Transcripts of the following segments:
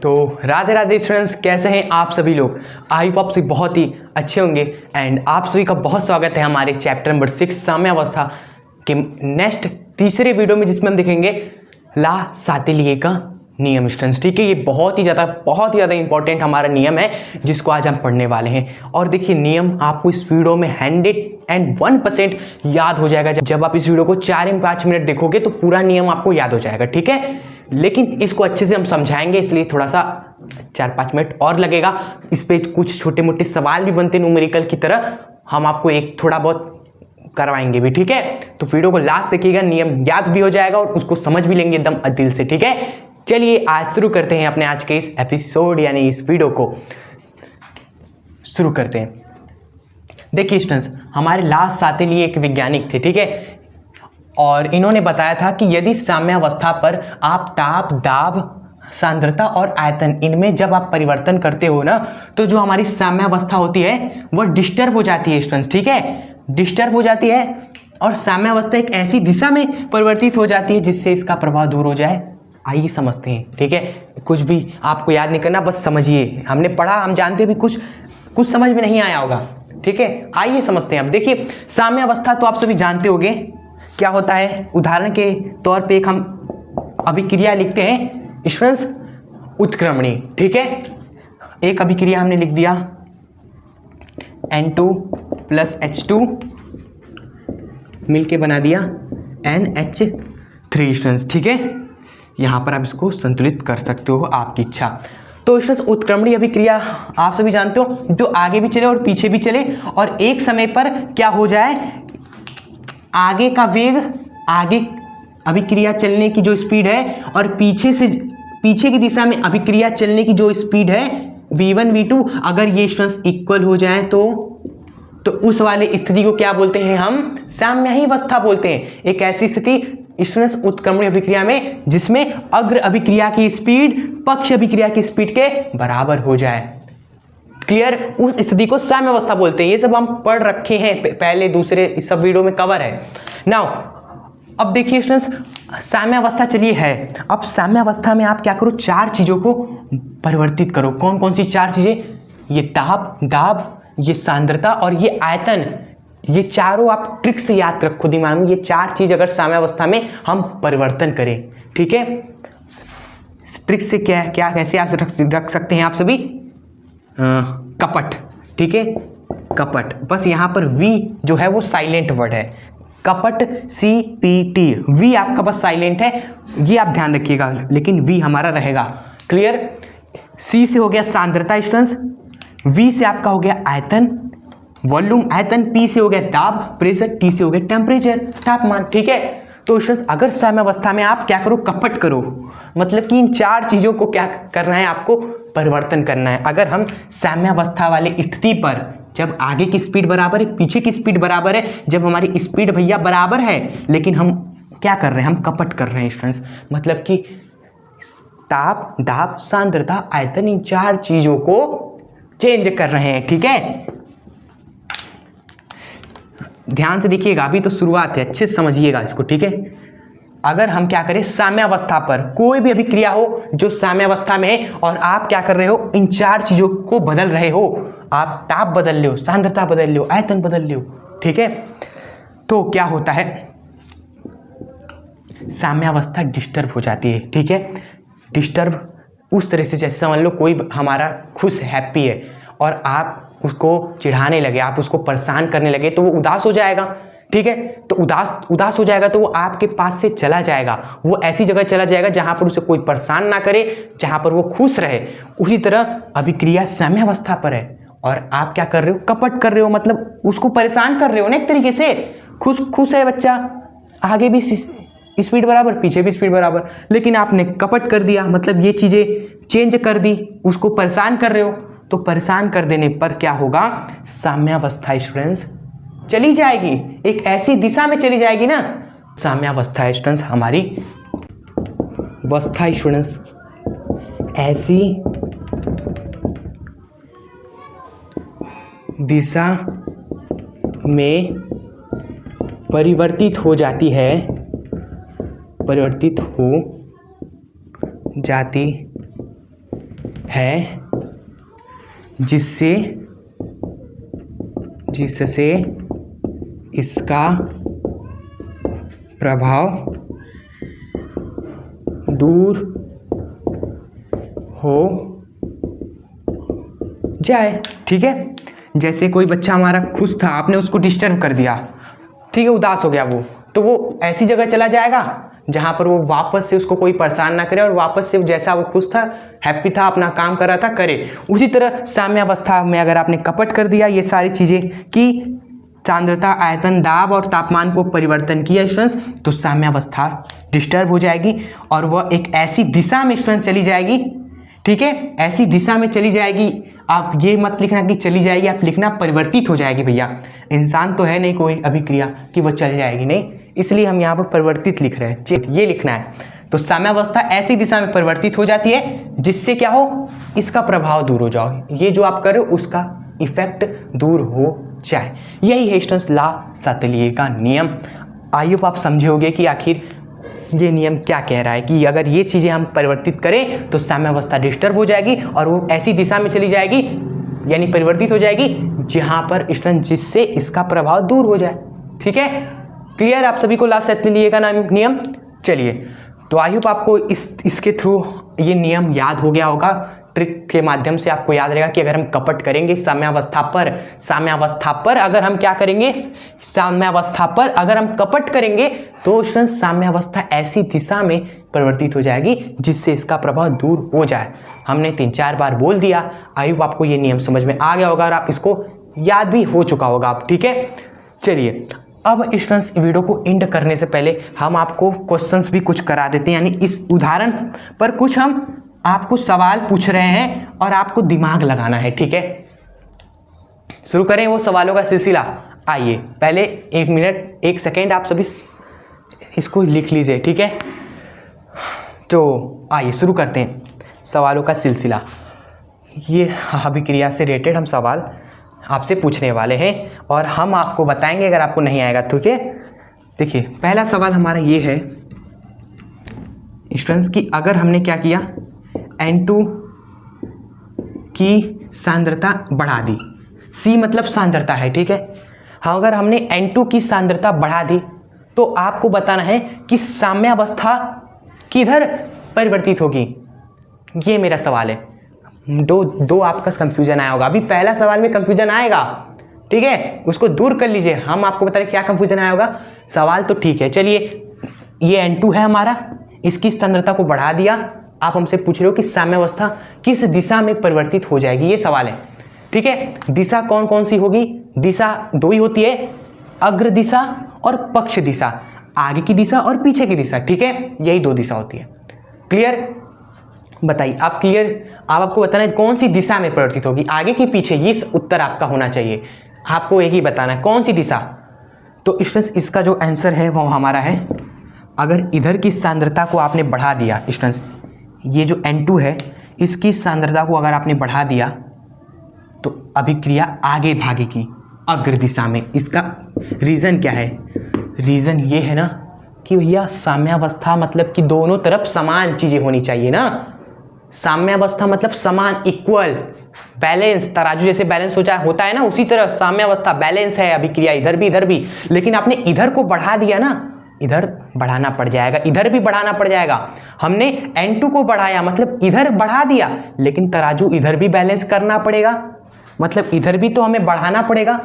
तो राधे राधे स्टूडेंट्स, कैसे हैं आप सभी लोग। आई होप आप सभी बहुत ही अच्छे होंगे एंड आप सभी का बहुत स्वागत है हमारे चैप्टर नंबर 6 साम्यावस्था के नेक्स्ट तीसरे वीडियो में, जिसमें हम देखेंगे ला सातेलिए का नियम स्टूडेंट्स। ठीक है, ये बहुत ही ज़्यादा इंपॉर्टेंट हमारा नियम है जिसको आज हम पढ़ने वाले हैं। और देखिए, नियम आपको इस वीडियो में 101% याद हो जाएगा। जब आप इस वीडियो को 4 या 5 मिनट देखोगे तो पूरा नियम आपको याद हो जाएगा। ठीक है, लेकिन इसको अच्छे से हम समझाएंगे, इसलिए थोड़ा सा 4-5 मिनट और लगेगा। इस पे कुछ छोटे मोटे सवाल भी बनते न्यूमेरिकल की तरह, हम आपको एक थोड़ा बहुत करवाएंगे भी। ठीक है, तो वीडियो को लास्ट देखिएगा, नियम याद भी हो जाएगा और उसको समझ भी लेंगे एकदम दिल से। ठीक है, चलिए आज शुरू करते हैं अपने आज के इस एपिसोड यानी इस वीडियो को शुरू करते हैं। देखिए स्टूडेंट्स, हमारे ला सातेलिए एक वैज्ञानिक थे। ठीक है, और इन्होंने बताया था कि यदि साम्यावस्था पर आप ताप, दाब, सांद्रता और आयतन इनमें जब आप परिवर्तन करते हो ना, तो जो हमारी साम्यावस्था होती है वह डिस्टर्ब हो जाती है स्टूडेंट्स। ठीक है, डिस्टर्ब हो जाती है और साम्यावस्था एक ऐसी दिशा में परिवर्तित हो जाती है जिससे इसका प्रभाव दूर हो जाए। आइए समझते हैं। ठीक है, कुछ भी आपको याद नहीं करना, बस समझिए। हमने पढ़ा, हम जानते भी, कुछ समझ में नहीं आया होगा। ठीक है, आइए समझते हैं। अब देखिए, साम्यावस्था तो आप सभी जानते होंगे क्या होता है। उदाहरण के तौर पे एक हम अभिक्रिया लिखते हैं स्टूडेंट्स, उत्क्रमणी। ठीक है, एक अभिक्रिया हमने लिख दिया N2 + H2 मिलके बना दिया NH3 स्टूडेंट्स। ठीक है, यहाँ पर आप इसको संतुलित कर सकते हो, आपकी इच्छा। तो स्टूडेंट्स, उत्क्रमणी अभिक्रिया आप सभी जानते हो, जो आगे भी चले और पीछे भी चले और एक समय पर क्या हो जाए, आगे का वेग, आगे अभिक्रिया चलने की जो स्पीड है और पीछे की दिशा में अभिक्रिया चलने की जो स्पीड है v1 v2, अगर ये स्टूडेंट्स इक्वल हो जाए तो उस वाले स्थिति को क्या बोलते हैं, हम साम्यावस्था बोलते हैं। एक ऐसी स्थिति स्टूडेंट्स उत्क्रमणी अभिक्रिया में जिसमें अग्र अभिक्रिया की स्पीड पक्ष अभिक्रिया की स्पीड के बराबर हो जाए। क्लियर, उस स्थिति को साम्यावस्था बोलते हैं। ये सब हम पढ़ रखे हैं पहले, दूसरे इस सब वीडियो में कवर है। नाउ अब देखिए स्टूडेंट्स, साम्यावस्था चलिए है। अब साम्यावस्था में आप क्या करो, 4 चीजों को परिवर्तित करो। कौन कौन सी 4 चीजें, ये ताप, दाब, ये सांद्रता और ये आयतन। ये चारों आप ट्रिक से याद रखो दिमाग में। ये 4 चीज अगर साम्यावस्था में हम परिवर्तन करें, ठीक है, ट्रिक से क्या कैसे रख सकते हैं आप सभी, कपट। ठीक है, कपट, बस यहाँ पर V जो है वो साइलेंट वर्ड है, कपट CPT। V आपका बस साइलेंट है, ये आप ध्यान रखिएगा, लेकिन V हमारा रहेगा। क्लियर, C से हो गया सांद्रता स्टूडेंट्स, V से आपका हो गया आयतन, वॉल्यूम आयतन, P से हो गया दाब, प्रेशर, T से हो गया टेम्परेचर, तापमान। ठीक है, तो स्टूडेंट्स अगर साम्यावस्था में आप क्या करो, कपट करो, मतलब कि इन 4 चीजों को क्या करना है, आपको परिवर्तन करना है। अगर हम साम्यावस्था वाले स्थिति पर, जब आगे की स्पीड बराबर है, पीछे की स्पीड बराबर है, जब हमारी स्पीड भैया बराबर है, लेकिन हम क्या कर रहे हैं, हम कपट कर रहे हैं स्टूडेंट्स। मतलब कि ताप, दाब, सांद्रता, आयतन, इन 4 चीजों को चेंज कर रहे हैं। ठीक है, ध्यान से देखिएगा, अभी तो शुरुआत है, अच्छे से समझिएगा इसको। ठीक है, अगर हम क्या करें, साम्यावस्था पर कोई भी अभिक्रिया हो जो साम्यावस्था में है और आप क्या कर रहे हो, इन 4 चीजों को बदल रहे हो, आप ताप बदल रहे हो, सांद्रता बदल रहे हो, आयतन बदल रहे हो। ठीक है, तो क्या होता है, साम्यावस्था डिस्टर्ब हो जाती है। ठीक है, डिस्टर्ब उस तरह से, जैसे समझ लो कोई हमारा खुश हैप्पी है और आप उसको चिढ़ाने लगे, आप उसको परेशान करने लगे, तो वो उदास हो जाएगा। ठीक है, तो उदास हो जाएगा तो वो आपके पास से चला जाएगा, वो ऐसी जगह चला जाएगा जहां पर उसे कोई परेशान ना करे, जहां पर वो खुश रहे। उसी तरह अभिक्रिया साम्यावस्था पर है और आप क्या कर रहे हो, कपट कर रहे हो, मतलब उसको परेशान कर रहे हो ना एक तरीके से। खुश है बच्चा, आगे भी स्पीड बराबर, पीछे भी स्पीड बराबर, लेकिन आपने कपट कर दिया, मतलब ये चीजें चेंज कर दी, उसको परेशान कर रहे हो। तो परेशान कर देने पर क्या होगा, साम्यावस्था स्टूडेंट्स चली जाएगी, एक ऐसी दिशा में चली जाएगी ना। साम्यावस्था स्टूडेंट्स, हमारी अवस्था स्टूडेंट्स ऐसी दिशा में परिवर्तित हो जाती है, परिवर्तित हो जाती है जिससे इसका प्रभाव दूर हो जाए। ठीक है, जैसे कोई बच्चा हमारा खुश था, आपने उसको डिस्टर्ब कर दिया, ठीक है, उदास हो गया वो, तो वो ऐसी जगह चला जाएगा जहाँ पर वो वापस से उसको कोई परेशान ना करे और वापस से जैसा वो खुश था, हैप्पी था, अपना काम कर रहा था, करे। उसी तरह साम्यावस्था में अगर आपने कपट कर दिया ये सारी चीज़ें कि सांद्रता, आयतन, दाब और तापमान को परिवर्तन किया स्टूडेंट्स, तो साम्यावस्था डिस्टर्ब हो जाएगी और वह एक ऐसी दिशा में स्टूडेंट्स चली जाएगी। ठीक है, ऐसी दिशा में चली जाएगी। आप ये मत लिखना कि चली जाएगी, आप लिखना परिवर्तित हो जाएगी। भैया इंसान तो है नहीं कोई अभिक्रिया कि वो चल जाएगी, नहीं, इसलिए हम यहाँ पर परिवर्तित लिख रहे हैं, ये लिखना है। तो साम्यावस्था ऐसी दिशा में परिवर्तित हो जाती है जिससे क्या हो, इसका प्रभाव दूर हो जाओ, ये जो आप कर रहे हो उसका इफेक्ट दूर हो जाए। यही है स्टूडेंट्स ला सातलिए का नियम। आई होप आप समझे होंगे कि आखिर ये नियम क्या कह रहा है कि अगर ये चीज़ें हम परिवर्तित करें तो साम्यावस्था डिस्टर्ब हो जाएगी और वो ऐसी दिशा में चली जाएगी, यानी परिवर्तित हो जाएगी जहाँ पर स्टूडेंट जिससे इसका प्रभाव दूर हो जाए। ठीक है, क्लियर आप सभी को ला सातलिए का नियम। चलिए, तो आई होप आपको इसके थ्रू ये नियम याद हो गया होगा। ट्रिक के माध्यम से आपको याद रहेगा कि अगर हम कपट करेंगे साम्यावस्था पर अगर हम क्या करेंगे, साम्यावस्था पर अगर हम कपट करेंगे तो साम्यावस्था ऐसी दिशा में परिवर्तित हो जाएगी जिससे इसका प्रभाव दूर हो जाए। हमने 3-4 बार बोल दिया। आई होप आपको ये नियम समझ में आ गया होगा और आप इसको याद भी हो चुका होगा आप। ठीक है, चलिए अब स्टूडेंट्स वीडियो को एंड करने से पहले हम आपको क्वेश्चंस भी कुछ करा देते हैं, यानी इस उदाहरण पर कुछ हम आपको सवाल पूछ रहे हैं और आपको दिमाग लगाना है। ठीक है, शुरू करें वो सवालों का सिलसिला। आइए, पहले 1 मिनट 1 सेकेंड आप सभी इसको लिख लीजिए। ठीक है, तो आइए शुरू करते हैं सवालों का सिलसिला। ये अभिक्रिया से रिलेटेड हम सवाल आपसे पूछने वाले हैं और हम आपको बताएंगे अगर आपको नहीं आएगा। ठीक है, देखिए पहला सवाल हमारा ये है स्टूडेंट्स कि अगर हमने क्या किया, N2 की सांद्रता बढ़ा दी, C मतलब सांद्रता है। ठीक है, हाँ, अगर हमने N2 की सांद्रता बढ़ा दी तो आपको बताना है कि साम्यावस्था किधर परिवर्तित होगी। ये मेरा सवाल है। दो आपका कंफ्यूजन आया होगा, अभी पहला सवाल में कंफ्यूजन आएगा। ठीक है, उसको दूर कर लीजिए, हम आपको बता रहे क्या कंफ्यूजन आया होगा। सवाल तो ठीक है, चलिए ये N2 है हमारा, इसकी सांद्रता को बढ़ा दिया, आप हमसे पूछ रहे हो कि साम्यावस्था किस दिशा में परिवर्तित हो जाएगी, ये सवाल है। ठीक है, दिशा कौन कौन सी होगी, दिशा 2 ही होती है, अग्र दिशा और पक्ष दिशा, आगे की दिशा और पीछे की दिशा। ठीक है, यही 2 दिशा होती है। क्लियर, बताइए आप क्लियर, आपको बताना है कौन सी दिशा में परिवर्तित होगी, आगे की पीछे, ये उत्तर आपका होना चाहिए। आपको यही बताना है कौन सी दिशा। तो स्टूडेंट्स इसका जो आंसर है वो हमारा है, अगर इधर की सांद्रता को आपने बढ़ा दिया स्टूडेंट्स, ये जो N2 है इसकी सांद्रता को अगर आपने बढ़ा दिया तो अभिक्रिया आगे भागेगी अग्र दिशा में। इसका रीज़न क्या है, रीज़न ये है ना कि भैया साम्यावस्था मतलब कि दोनों तरफ समान चीज़ें होनी चाहिए ना। साम्यावस्था मतलब समान, इक्वल, बैलेंस, तराजू जैसे बैलेंस होता है ना, उसी तरह साम्यावस्था बैलेंस है, अभिक्रिया इधर भी, लेकिन आपने इधर को बढ़ा दिया ना, इधर बढ़ाना पड़ जाएगा, इधर भी बढ़ाना पड़ जाएगा। हमने N2 को बढ़ाया मतलब इधर बढ़ा दिया, लेकिन तराजू इधर भी बैलेंस करना पड़ेगा, मतलब इधर भी तो हमें बढ़ाना पड़ेगा,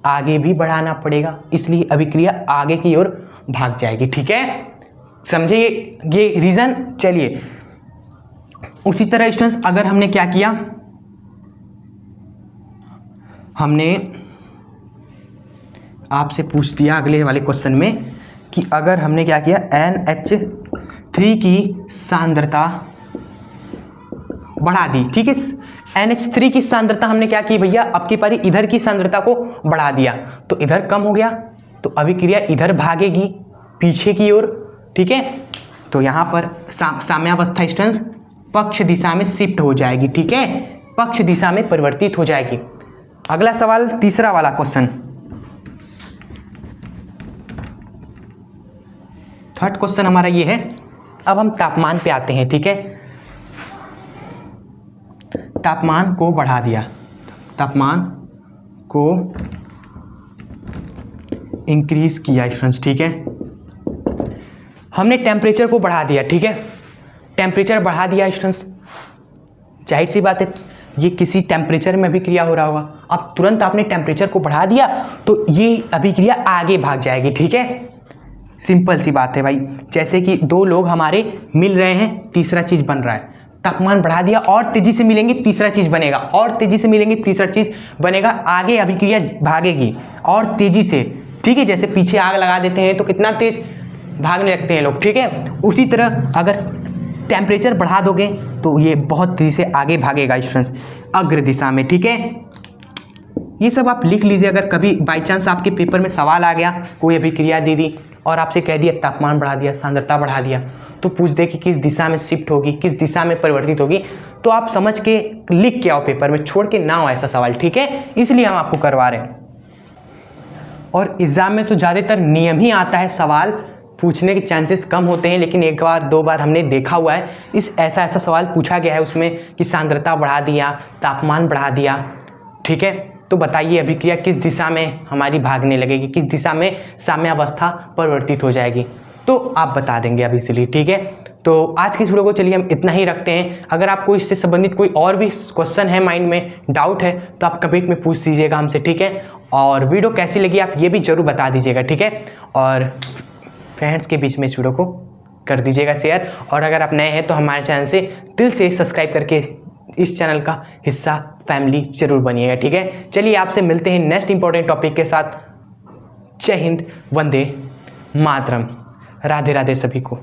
आगे भी बढ़ाना पड़ेगा, इसलिए अभिक्रिया आगे की ओर भाग जाएगी। ठीक है, समझे ये रीजन। चलिए उसी तरह स्टूडेंट्स अगर हमने क्या किया, हमने आपसे पूछ दिया अगले वाले क्वेश्चन में कि अगर हमने क्या किया, NH3 की सांद्रता बढ़ा दी। ठीक है, NH3 की सांद्रता हमने क्या की भैया, अब की बारी इधर की सांद्रता को बढ़ा दिया तो इधर कम हो गया, तो अभिक्रिया इधर भागेगी पीछे की ओर। ठीक है, तो यहाँ पर साम्यावस्था स्टूडेंट्स पक्ष दिशा में शिफ्ट हो जाएगी। ठीक है, पक्ष दिशा में परिवर्तित हो जाएगी। अगला सवाल, तीसरा वाला क्वेश्चन, थर्ड क्वेश्चन हमारा ये है। अब हम तापमान पे आते हैं। ठीक है, तापमान को बढ़ा दिया, तापमान को इंक्रीज किया स्टूडेंट्स, ठीक है। हमने टेम्परेचर को बढ़ा दिया, ठीक है, टेम्परेचर बढ़ा दिया स्टूडेंट्स, जाहिर सी बात है ये किसी टेम्परेचर में अभिक्रिया हो रहा होगा। अब तुरंत आपने टेम्परेचर को बढ़ा दिया तो ये अभिक्रिया आगे भाग जाएगी, ठीक है, सिंपल सी बात है भाई। जैसे कि दो लोग हमारे मिल रहे हैं, तीसरा चीज़ बन रहा है, तापमान बढ़ा दिया, और तेज़ी से मिलेंगे तीसरा चीज़ बनेगा, और तेज़ी से मिलेंगे तीसरा चीज़ बनेगा, आगे अभिक्रिया भागेगी और तेज़ी से, ठीक है। जैसे पीछे आग लगा देते हैं तो कितना तेज़ भागने लगते हैं लोग, ठीक है। उसी तरह अगर टेम्परेचर बढ़ा दोगे तो ये बहुत तेज़ी से आगे भागेगा स्टूडेंट्स, अग्र दिशा में, ठीक है। ये सब आप लिख लीजिए। अगर कभी बाई चांस आपके पेपर में सवाल आ गया, कोई अभिक्रिया दे दी और आपसे कह दिया तापमान बढ़ा दिया, सांद्रता बढ़ा दिया, तो पूछ दे कि किस दिशा में शिफ्ट होगी, किस दिशा में परिवर्तित होगी, तो आप समझ के लिख के आओ पेपर में, छोड़ के ना हो ऐसा सवाल, ठीक है। इसलिए हम आपको करवा रहे हैं। और एग्ज़ाम में तो ज़्यादातर नियम ही आता है, सवाल पूछने के चांसेस कम होते हैं, लेकिन एक बार दो बार हमने देखा हुआ है ऐसा सवाल पूछा गया है उसमें कि सांद्रता बढ़ा दिया, तापमान बढ़ा दिया, ठीक है। तो बताइए अभिक्रिया किस दिशा में हमारी भागने लगेगी, किस दिशा में साम्यावस्था परिवर्तित हो जाएगी, तो आप बता देंगे अभी, इसलिए ठीक है। तो आज की इस वीडियो को चलिए हम इतना ही रखते हैं। अगर आपको इससे संबंधित कोई और भी क्वेश्चन है, माइंड में डाउट है, तो आप कमेंट में पूछ दीजिएगा हमसे, ठीक है। और वीडियो कैसी लगी आप ये भी ज़रूर बता दीजिएगा, ठीक है। और फ्रेंड्स के बीच में इस वीडियो को कर दीजिएगा शेयर, और अगर आप नए हैं तो हमारे चैनल से दिल से सब्सक्राइब करके इस चैनल का हिस्सा, फैमिली जरूर बनिएगा, ठीक है। चलिए आपसे मिलते हैं नेक्स्ट इंपॉर्टेंट टॉपिक के साथ। जय हिंद, वंदे मातरम, राधे राधे सभी को।